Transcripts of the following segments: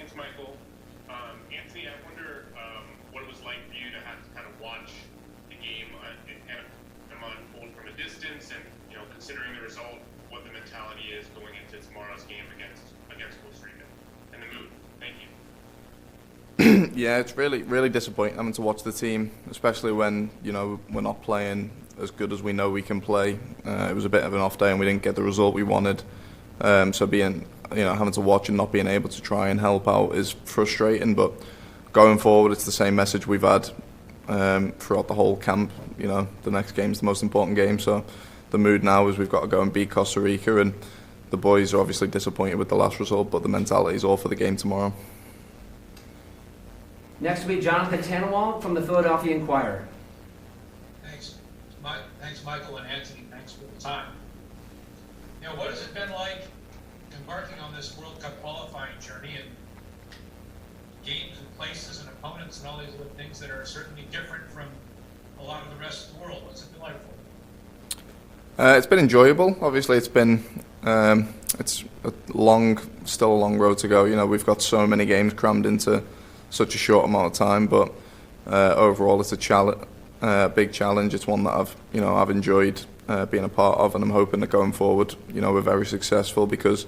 Thanks, Michael. Anthony, I wonder what it was like for you to have to kind of watch the game and kind of unfold from a distance, and considering the result, what the mentality is going into tomorrow's game against Costa Rica, and the mood. Thank you. Yeah, it's really disappointing having to watch the team, especially when we're not playing as good as we know we can play. It was a bit of an off day and we didn't get the result we wanted. So having to watch and not being able to try and help out is frustrating. But going forward, it's the same message we've had throughout the whole camp. The next game's the most important game. So the mood now is we've got to go and beat Costa Rica, and the boys are obviously disappointed with the last result, but the mentality is all for the game tomorrow. Next will be Jonathan Tannewald from the Philadelphia Inquirer. Thanks, Michael and Anthony. Thanks for the time. What has it been like embarking on this World Cup qualifying journey, and games and places and opponents and all these other things that are certainly different from a lot of the rest of the world? What's it been like for you? It's been enjoyable. Obviously, it's still a long road to go. We've got so many games crammed into such a short amount of time, but overall, it's a big challenge. It's one that I've enjoyed being a part of, and I'm hoping that going forward, we're very successful, because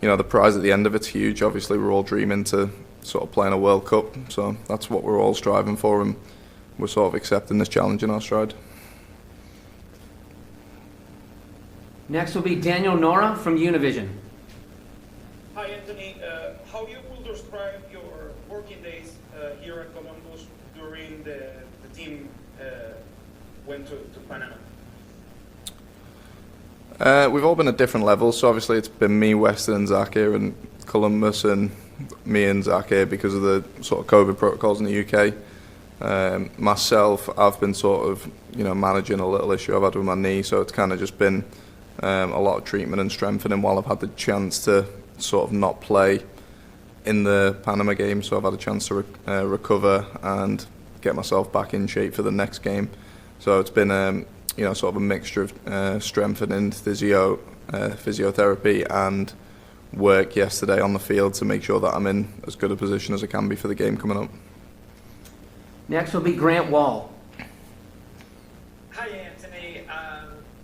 the prize at the end of it's huge. Obviously, we're all dreaming to sort of play in a World Cup, so that's what we're all striving for, and we're sort of accepting this challenge in our stride. Next will be Daniel Nora from Univision. Hi, Anthony. How you will describe your working days here at Columbus during the team went to Panama? We've all been at different levels, so obviously it's been me, Weston and Zach here, and Columbus and me and Zach here because of the sort of COVID protocols in the UK. Myself, I've been sort of managing a little issue I've had with my knee, so it's kind of just been a lot of treatment and strengthening while I've had the chance to sort of not play in the Panama game, so I've had a chance to recover and get myself back in shape for the next game. So it's been sort of a mixture of strengthening, physiotherapy and work yesterday on the field to make sure that I'm in as good a position as I can be for the game coming up. Next will be Grant Wall. Hi, Anthony.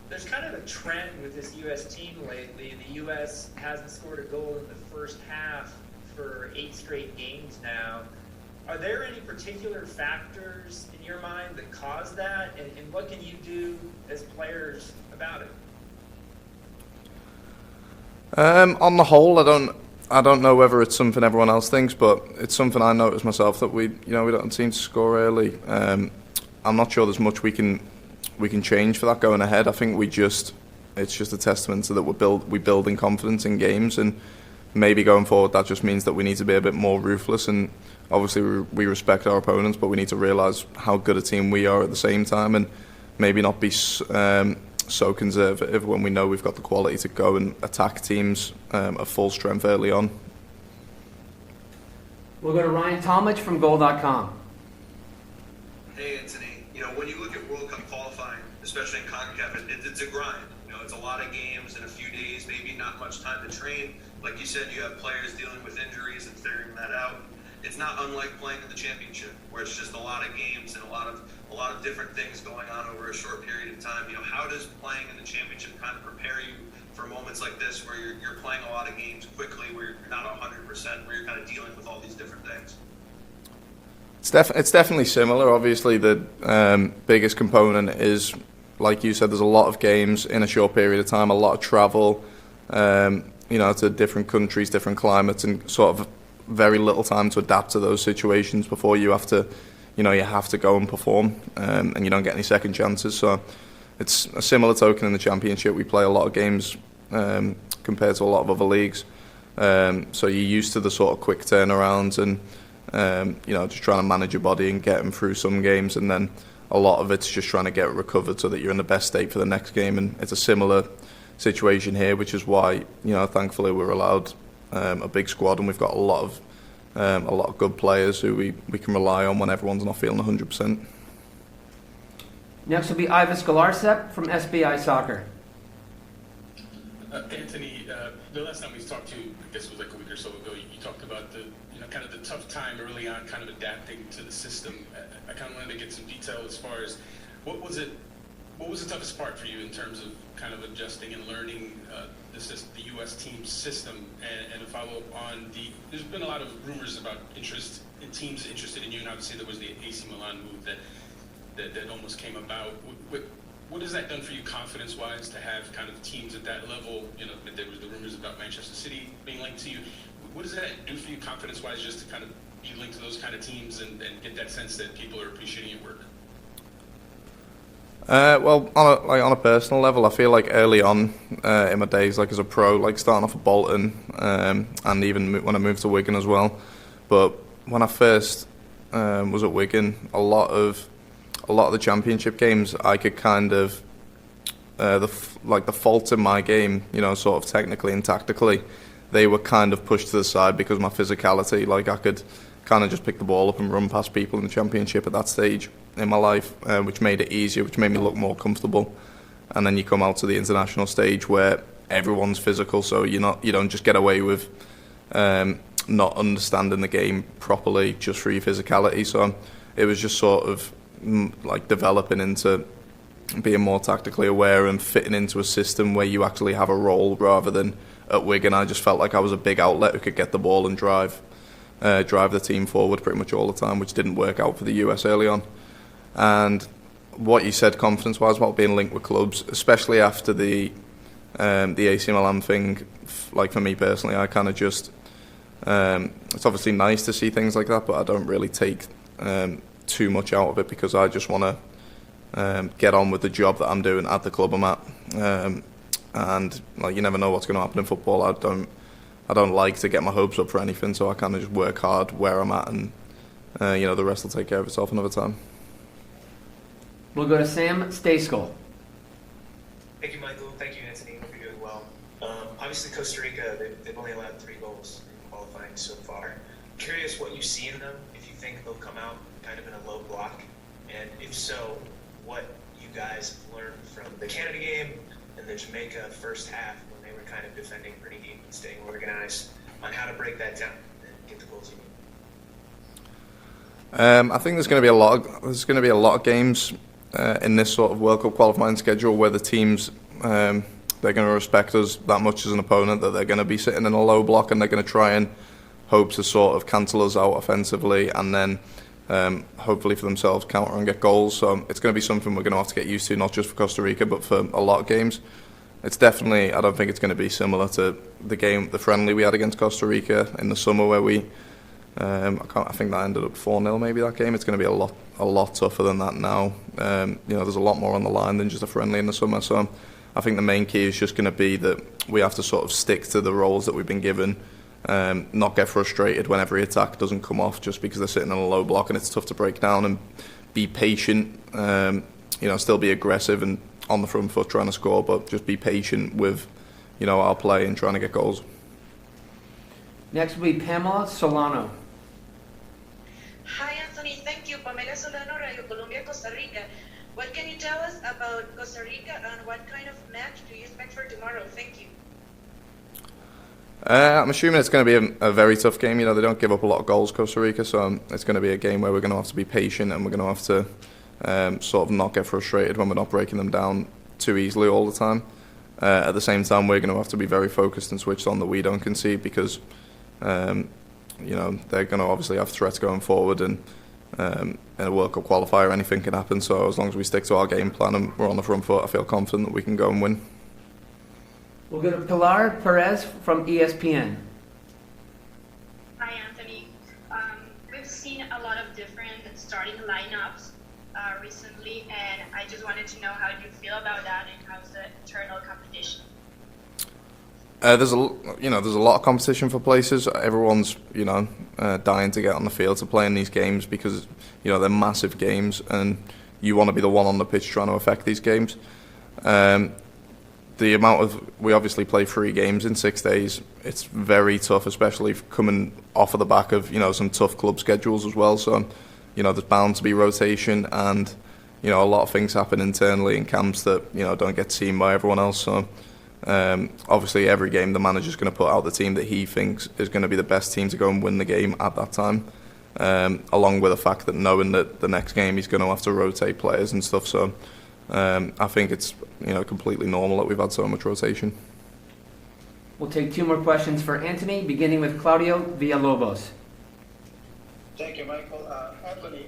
There's kind of a trend with this U.S. team lately. The U.S. hasn't scored a goal in the first half for 8 straight games now. Are there any particular factors in your mind that cause that, and what can you do as players about it? On the whole, I don't know whether it's something everyone else thinks, but it's something I noticed myself that we don't seem to score early. I'm not sure there's much we can change for that going ahead. I think it's just a testament to that we building confidence in games, and maybe going forward that just means that we need to be a bit more ruthless. And obviously we respect our opponents, but we need to realise how good a team we are at the same time, and maybe not be so conservative when we know we've got the quality to go and attack teams at full strength early on. We'll go to Ryan Talmadge from Goal.com. Hey, Anthony. When you look at World Cup qualifying, especially in CONCACAF, it's a grind. It's a lot of games in a few days, maybe not much time to train. Like you said, you have players dealing with injuries and figuring that out. It's not unlike playing in the championship, where it's just a lot of games and a lot of different things going on over a short period of time. How does playing in the championship kind of prepare you for moments like this, where you're playing a lot of games quickly, where you're not 100%, where you're kind of dealing with all these different things? It's definitely similar. Obviously, the biggest component is, like you said, there's a lot of games in a short period of time, a lot of travel, to different countries, different climates, and sort of very little time to adapt to those situations before you have to go and perform, and you don't get any second chances. So it's a similar token in the championship. We play a lot of games compared to a lot of other leagues, so you're used to the sort of quick turnarounds and just trying to manage your body and get them through some games, and then a lot of it's just trying to get recovered so that you're in the best state for the next game. And it's a similar situation here, which is why thankfully we're allowed a big squad, and we've got a lot of good players who we can rely on when everyone's not feeling 100%. Next will be Ivis Galarcep from SBI Soccer. Anthony, the last time we talked to you, I guess it was like a week or so ago, you talked about the kind of the tough time early on, kind of adapting to the system. I kind of wanted to get some detail as far as what was the toughest part for you in terms of kind of adjusting and learning the U.S. team system, and to follow up on there's been a lot of rumors about interest in teams interested in you, and obviously there was the AC Milan move that almost came about. What has that done for you confidence-wise to have kind of teams at that level? There was the rumors about Manchester City being linked to you. What does that do for you confidence-wise, just to kind of be linked to those kind of teams and get that sense that people are appreciating your work? Well, on a personal level, I feel like early on in my days, like as a pro, like starting off at Bolton, and even when I moved to Wigan as well. But when I first was at Wigan, a lot of the championship games, I could kind of the faults in my game, sort of technically and tactically, they were kind of pushed to the side because of my physicality. Like I could kind of just pick the ball up and run past people in the championship at that stage in my life, which made it easier, which made me look more comfortable. And then you come out to the international stage where everyone's physical, so you don't just get away with not understanding the game properly just for your physicality. So it was just sort of like developing into being more tactically aware and fitting into a system where you actually have a role, rather than at Wigan I just felt like I was a big outlet who could get the ball and drive the team forward pretty much all the time, which didn't work out for the US early on. And what you said confidence-wise about being linked with clubs, especially after the AC Milan thing, like for me personally, I kind of just it's obviously nice to see things like that, but I don't really take too much out of it because I just want to get on with the job that I'm doing at the club I'm at. And like you never know what's going to happen in football. I don't like to get my hopes up for anything, so I kind of just work hard where I'm at, and the rest will take care of itself another time. We'll go to Sam Stayskoll. Thank you, Michael. Thank you, Antonee. Hope you're doing well. Obviously, Costa Rica, they've only allowed 3 goals in qualifying so far. I'm curious what you see in them, if you think they'll come out kind of in a low block, and if so, what you guys have learned from the Canada game and the Jamaica first half when they were kind of defending pretty deep and staying organized, on how to break that down and get the goals you need. I think there's going to be a lot of games in this sort of World Cup qualifying schedule where the teams they're going to respect us that much as an opponent that they're going to be sitting in a low block and they're going to try and hope to sort of cancel us out offensively and then hopefully for themselves counter and get goals. So it's going to be something we're going to have to get used to, not just for Costa Rica but for a lot of games. It's definitely, I don't think it's going to be similar to the friendly we had against Costa Rica in the summer where we I think that ended up 4-0 maybe that game. It's going to be a lot tougher than that now. There's a lot more on the line than just a friendly in the summer. So I think the main key is just going to be that we have to sort of stick to the roles that we've been given, not get frustrated when every attack doesn't come off just because they're sitting in a low block and it's tough to break down, and be patient, still be aggressive and on the front foot trying to score, but just be patient with our play and trying to get goals. Next will be Pamela Solano. Hi, Anthony. Thank you. Pamela Solano, Radio Colombia, Costa Rica. What can you tell us about Costa Rica and what kind of match do you expect for tomorrow? Thank you. I'm assuming it's going to be a very tough game. They don't give up a lot of goals, Costa Rica, so it's going to be a game where we're going to have to be patient and we're going to have to sort of not get frustrated when we're not breaking them down too easily all the time. At the same time, we're going to have to be very focused and switched on that we don't concede because they're going to obviously have threats going forward, and in a World Cup qualifier anything can happen. So as long as we stick to our game plan and we're on the front foot, I feel confident that we can go and win. We'll go to Pilar Perez from ESPN. Hi, Anthony. We've seen a lot of different starting lineups recently, and I just wanted to know how you feel about that and how's the internal competition. There's a lot of competition for places. Everyone's dying to get on the field to play in these games because they're massive games and you want to be the one on the pitch trying to affect these games. We obviously play 3 games in 6 days. It's very tough, especially coming off of the back of some tough club schedules as well. So there's bound to be rotation and a lot of things happen internally in camps that don't get seen by everyone else. So Obviously, every game the manager's going to put out the team that he thinks is going to be the best team to go and win the game at that time, along with the fact that knowing that the next game he's going to have to rotate players and stuff. So I think it's completely normal that we've had so much rotation. We'll take 2 more questions for Anthony, beginning with Claudio Villalobos. Thank you, Michael. Anthony,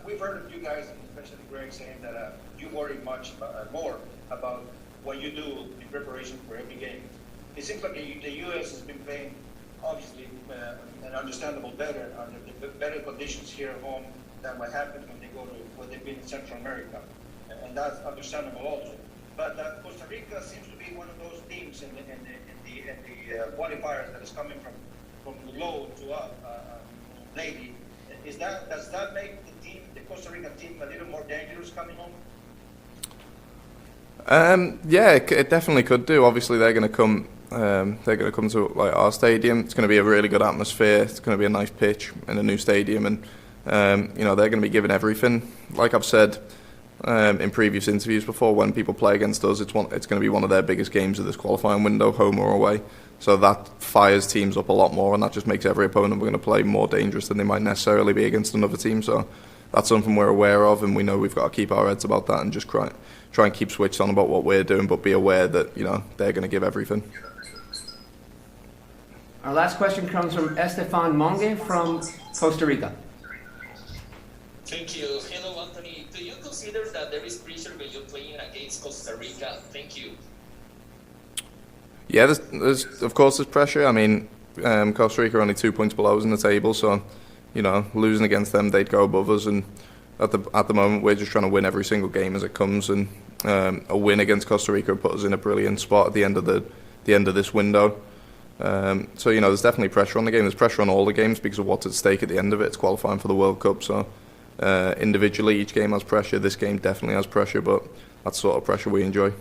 we've heard of you guys, especially Greg, saying that you worry much more about what you do in preparation for every game. It seems like the U.S. has been playing, obviously, and understandable better under the better conditions here at home than what happens when they go to what they've been in Central America, and that's understandable also. But Costa Rica seems to be one of those teams in the qualifiers that is coming from low to up lately. Does that make the Costa Rica team a little more dangerous coming home? Yeah, it definitely could do. Obviously, they're going to come. They're going to come to like our stadium. It's going to be a really good atmosphere. It's going to be a nice pitch in a new stadium, and they're going to be giving everything. Like I've said in previous interviews before, when people play against us, it's going to be one of their biggest games of this qualifying window, home or away. So that fires teams up a lot more, and that just makes every opponent we're going to play more dangerous than they might necessarily be against another team. So that's something we're aware of, and we know we've got to keep our heads about that and just try and keep switched on about what we're doing, but be aware that they're going to give everything. Our last question comes from Estefan Monge from Costa Rica. Thank you. Hello, Anthony. Do you consider that there is pressure when you're playing against Costa Rica? Thank you. Yeah, there's of course there's pressure. I mean, Costa Rica are only 2 points below us in the table, so losing against them, they'd go above us. And at the moment, we're just trying to win every single game as it comes. And a win against Costa Rica would put us in a brilliant spot at the end of this window. So there's definitely pressure on the game. There's pressure on all the games because of what's at stake at the end of it. It's qualifying for the World Cup. So individually, each game has pressure. This game definitely has pressure, but that's the sort of pressure we enjoy.